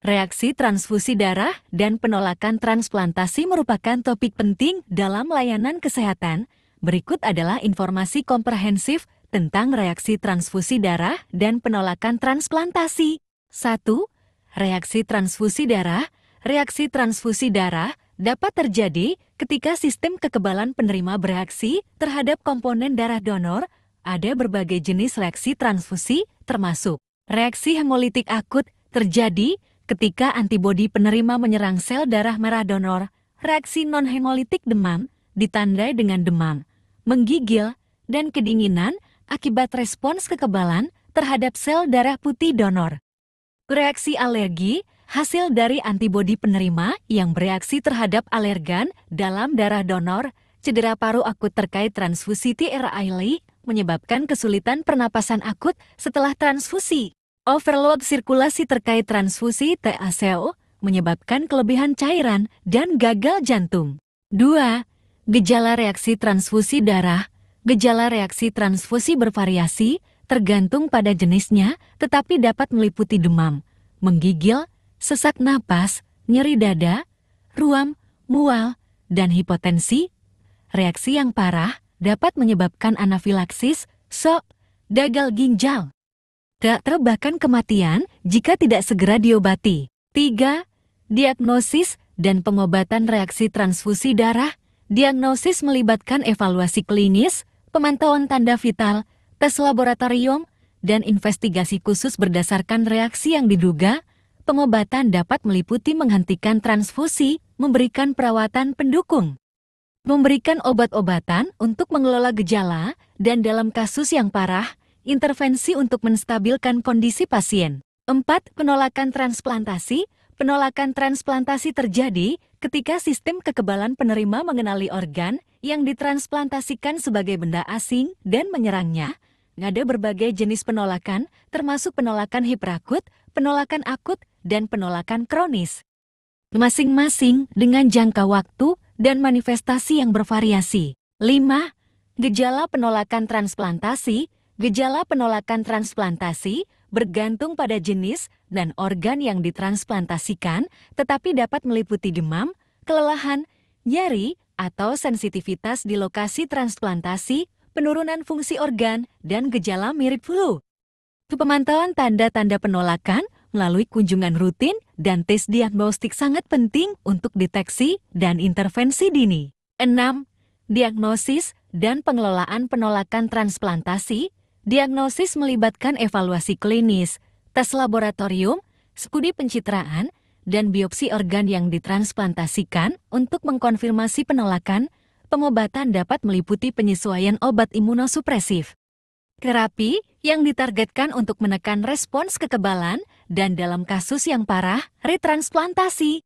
Reaksi transfusi darah dan penolakan transplantasi merupakan topik penting dalam layanan kesehatan. Berikut adalah informasi komprehensif tentang reaksi transfusi darah dan penolakan transplantasi. 1. Reaksi transfusi darah. Reaksi transfusi darah dapat terjadi ketika sistem kekebalan penerima bereaksi terhadap komponen darah donor. Ada berbagai jenis reaksi transfusi, termasuk reaksi hemolitik akut terjadi ketika antibodi penerima menyerang sel darah merah donor. Reaksi non-hemolitik demam ditandai dengan demam, menggigil, dan kedinginan akibat respons kekebalan terhadap sel darah putih donor. Reaksi alergi hasil dari antibodi penerima yang bereaksi terhadap alergan dalam darah donor. Cedera paru akut terkait transfusi TRI menyebabkan kesulitan pernapasan akut setelah transfusi. Overload sirkulasi terkait transfusi TACO menyebabkan kelebihan cairan dan gagal jantung. 2. Gejala reaksi transfusi darah. Gejala reaksi transfusi bervariasi tergantung pada jenisnya, tetapi dapat meliputi demam, menggigil, sesak napas, nyeri dada, ruam, mual, dan hipotensi. Reaksi yang parah dapat menyebabkan anafilaksis, shock, gagal ginjal, bahkan kematian jika tidak segera diobati. 3. Diagnosis dan pengobatan reaksi transfusi darah. Diagnosis melibatkan evaluasi klinis, pemantauan tanda vital, tes laboratorium, dan investigasi khusus berdasarkan reaksi yang diduga. Pengobatan dapat meliputi menghentikan transfusi, memberikan perawatan pendukung, memberikan obat-obatan untuk mengelola gejala, dan dalam kasus yang parah, intervensi untuk menstabilkan kondisi pasien. 4. Penolakan transplantasi. Penolakan transplantasi terjadi ketika sistem kekebalan penerima mengenali organ yang ditransplantasikan sebagai benda asing dan menyerangnya. Ada berbagai jenis penolakan, termasuk penolakan hiperakut, penolakan akut, dan penolakan kronis. Masing-masing dengan jangka waktu dan manifestasi yang bervariasi. 5. Gejala penolakan transplantasi. Gejala penolakan transplantasi bergantung pada jenis dan organ yang ditransplantasikan, tetapi dapat meliputi demam, kelelahan, nyeri, atau sensitivitas di lokasi transplantasi, penurunan fungsi organ, dan gejala mirip flu. Pemantauan tanda-tanda penolakan melalui kunjungan rutin dan tes diagnostik sangat penting untuk deteksi dan intervensi dini. 6. Diagnosis dan pengelolaan penolakan transplantasi. Diagnosis melibatkan evaluasi klinis, tes laboratorium, studi pencitraan, dan biopsi organ yang ditransplantasikan untuk mengkonfirmasi penolakan. Pengobatan dapat meliputi penyesuaian obat imunosupresif, terapi yang ditargetkan untuk menekan respons kekebalan, dan dalam kasus yang parah, retransplantasi.